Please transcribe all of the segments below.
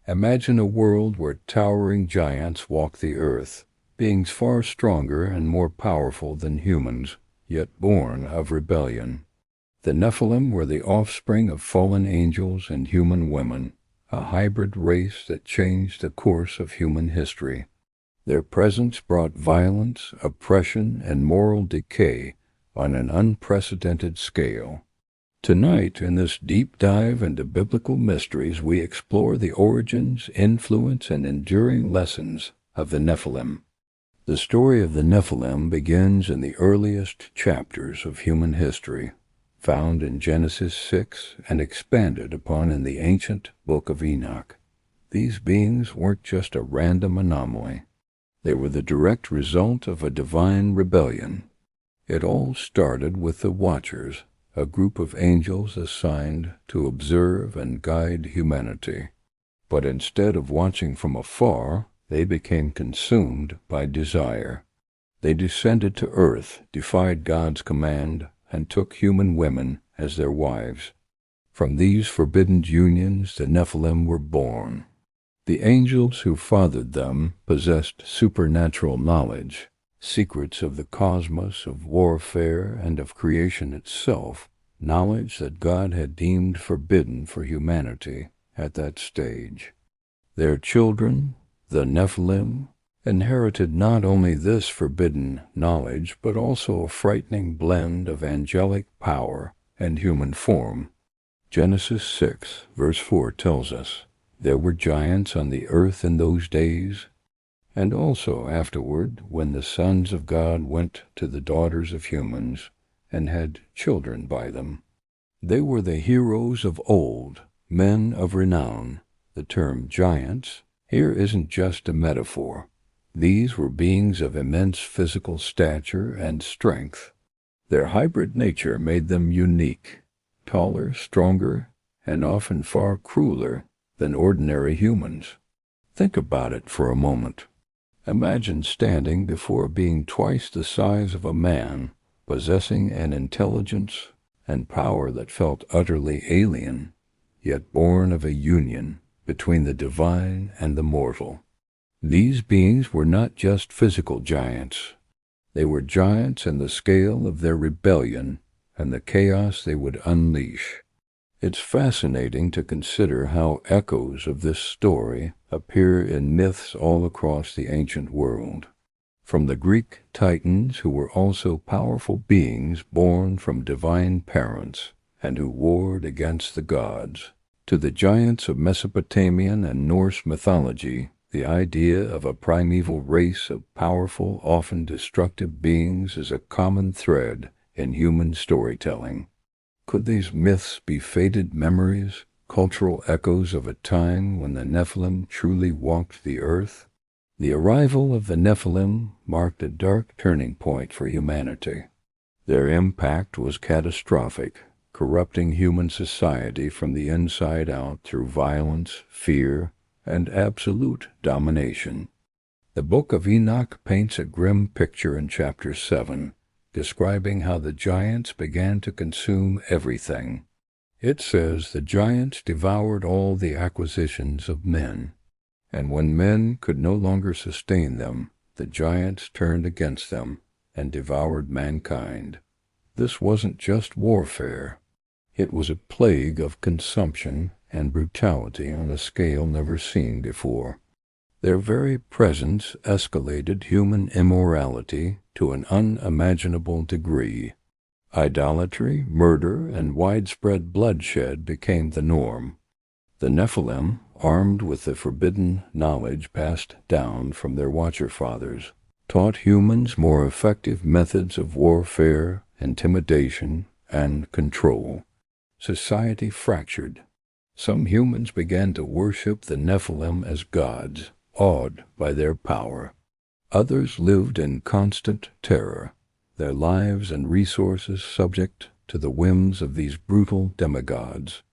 Imagine a world where towering giants walk the earth, beings far stronger and more powerful than humans, yet born of rebellion. The Nephilim were the offspring of fallen angels and human women, a hybrid race that changed the course of human history. Their presence brought violence, oppression, and moral decay on an unprecedented scale. Tonight, in this deep dive into biblical mysteries, we explore the origins, influence, and enduring lessons of the Nephilim. The story of the Nephilim begins in the earliest chapters of human history, found in Genesis 6 and expanded upon in the ancient Book of Enoch. These beings weren't just a random anomaly. They were the direct result of a divine rebellion. It all started with the Watchers, a group of angels assigned to observe and guide humanity. But instead of watching from afar, they became consumed by desire. They descended to earth, defied God's command, and took human women as their wives. From these forbidden unions the Nephilim were born. The angels who fathered them possessed supernatural knowledge, secrets of the cosmos, of warfare, and of creation itself, knowledge that God had deemed forbidden for humanity at that stage. Their children, the Nephilim, inherited not only this forbidden knowledge, but also a frightening blend of angelic power and human form. Genesis 6, verse 4 tells us, "There were giants on the earth in those days, and also afterward, when the sons of God went to the daughters of humans, and had children by them. They were the heroes of old, men of renown." The term giants here isn't just a metaphor. These were beings of immense physical stature and strength. Their hybrid nature made them unique, taller, stronger, and often far crueler than ordinary humans. Think about it for a moment. Imagine standing before a being twice the size of a man, possessing an intelligence and power that felt utterly alien, yet born of a union between the divine and the mortal. These beings were not just physical giants. They were giants in the scale of their rebellion and the chaos they would unleash. It's fascinating to consider how echoes of this story appear in myths all across the ancient world. From the Greek Titans, who were also powerful beings born from divine parents and who warred against the gods, to the giants of Mesopotamian and Norse mythology, the idea of a primeval race of powerful, often destructive beings is a common thread in human storytelling. Could these myths be faded memories, cultural echoes of a time when the Nephilim truly walked the earth? The arrival of the Nephilim marked a dark turning point for humanity. Their impact was catastrophic, corrupting human society from the inside out through violence, fear, and absolute domination. The Book of Enoch paints a grim picture in chapter 7, describing how the giants began to consume everything. It says the giants devoured all the acquisitions of men, and when men could no longer sustain them, the giants turned against them and devoured mankind. This wasn't just warfare. It was a plague of consumption and brutality on a scale never seen before. Their very presence escalated human immorality to an unimaginable degree. Idolatry, murder, and widespread bloodshed became the norm. The Nephilim, armed with the forbidden knowledge passed down from their Watcher fathers, taught humans more effective methods of warfare, intimidation, and control. Society fractured. Some humans began to worship the Nephilim as gods, awed by their power. Others lived in constant terror, their lives and resources subject to the whims of these brutal demigods.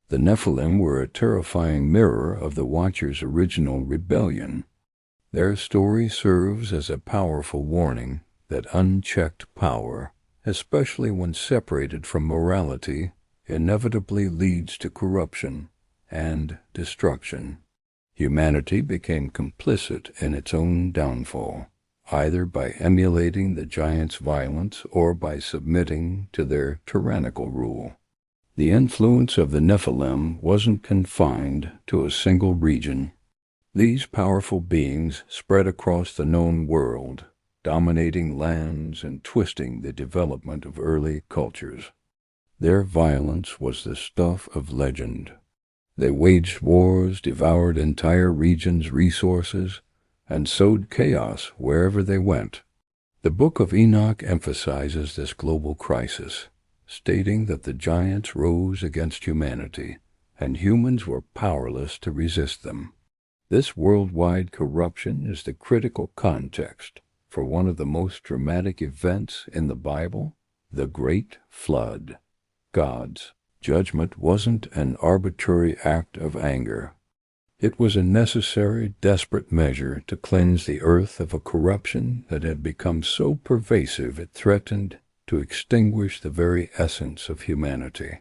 The Nephilim were a terrifying mirror of the Watchers' original rebellion. Their story serves as a powerful warning that unchecked power, especially when separated from morality, inevitably leads to corruption and destruction. Humanity became complicit in its own downfall, either by emulating the giants' violence or by submitting to their tyrannical rule. The influence of the Nephilim wasn't confined to a single region. These powerful beings spread across the known world, dominating lands and twisting the development of early cultures. Their violence was the stuff of legend. They waged wars, devoured entire regions' resources, and sowed chaos wherever they went. The Book of Enoch emphasizes this global crisis, stating that the giants rose against humanity, and humans were powerless to resist them. This worldwide corruption is the critical context for one of the most dramatic events in the Bible, the Great Flood. God's judgment wasn't an arbitrary act of anger. It was a necessary, desperate measure to cleanse the earth of a corruption that had become so pervasive it threatened to extinguish the very essence of humanity.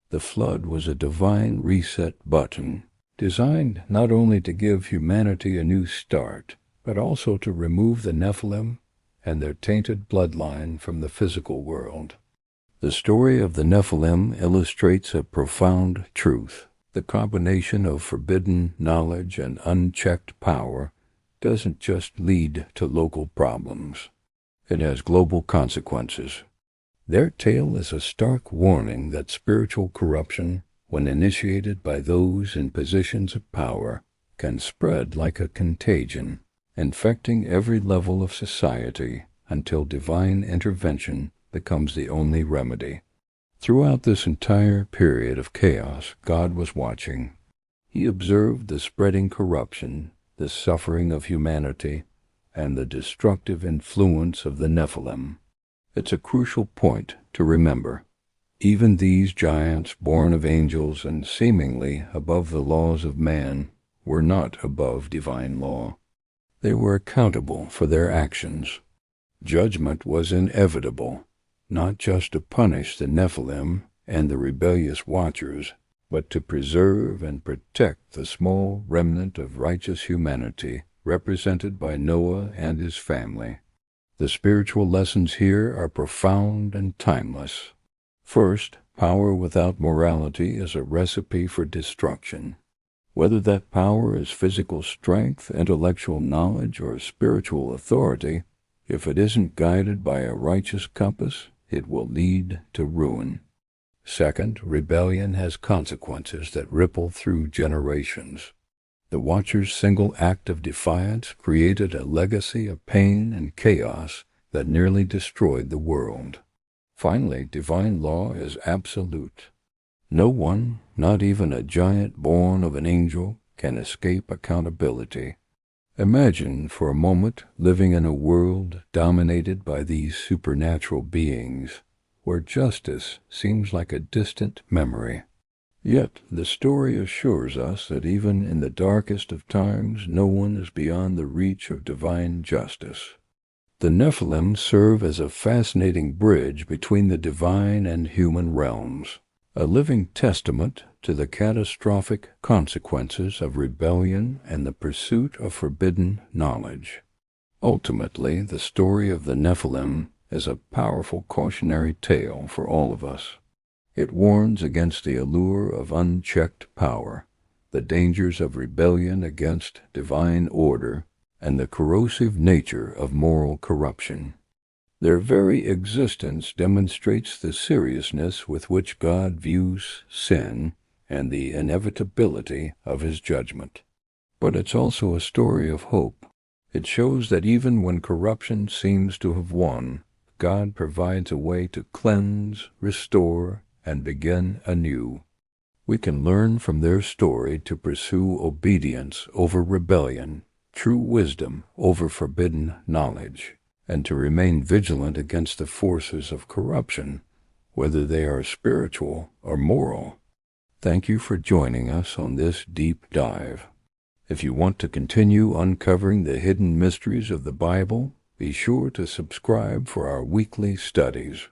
The flood was a divine reset button, designed not only to give humanity a new start, but also to remove the Nephilim and their tainted bloodline from the physical world. The story of the Nephilim illustrates a profound truth. The combination of forbidden knowledge and unchecked power doesn't just lead to local problems. It has global consequences. Their tale is a stark warning that spiritual corruption, when initiated by those in positions of power, can spread like a contagion, infecting every level of society until divine intervention becomes the only remedy. Throughout this entire period of chaos, God was watching. He observed the spreading corruption, the suffering of humanity, and the destructive influence of the Nephilim. It's a crucial point to remember. Even these giants, born of angels and seemingly above the laws of man, were not above divine law. They were accountable for their actions. Judgment was inevitable, not just to punish the Nephilim and the rebellious watchers, but to preserve and protect the small remnant of righteous humanity represented by Noah and his family. The spiritual lessons here are profound and timeless. First, power without morality is a recipe for destruction. Whether that power is physical strength, intellectual knowledge, or spiritual authority, if it isn't guided by a righteous compass, it will lead to ruin. Second, rebellion has consequences that ripple through generations. The Watcher's single act of defiance created a legacy of pain and chaos that nearly destroyed the world. Finally, divine law is absolute. No one, not even a giant born of an angel, can escape accountability. Imagine for a moment living in a world dominated by these supernatural beings, where justice seems like a distant memory. Yet the story assures us that even in the darkest of times, no one is beyond the reach of divine justice. The Nephilim serve as a fascinating bridge between the divine and human realms, a living testament to the catastrophic consequences of rebellion and the pursuit of forbidden knowledge. Ultimately, the story of the Nephilim is a powerful cautionary tale for all of us. It warns against the allure of unchecked power, the dangers of rebellion against divine order, and the corrosive nature of moral corruption. Their very existence demonstrates the seriousness with which God views sin and the inevitability of his judgment. But it's also a story of hope. It shows that even when corruption seems to have won, God provides a way to cleanse, restore, and begin anew. We can learn from their story to pursue obedience over rebellion, true wisdom over forbidden knowledge, and to remain vigilant against the forces of corruption, whether they are spiritual or moral. Thank you for joining us on this deep dive. If you want to continue uncovering the hidden mysteries of the Bible, be sure to subscribe for our weekly studies.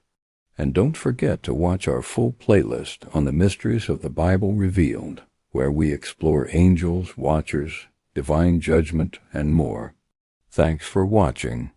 And don't forget to watch our full playlist on the mysteries of the Bible revealed, where we explore angels, watchers, divine judgment, and more. Thanks for watching.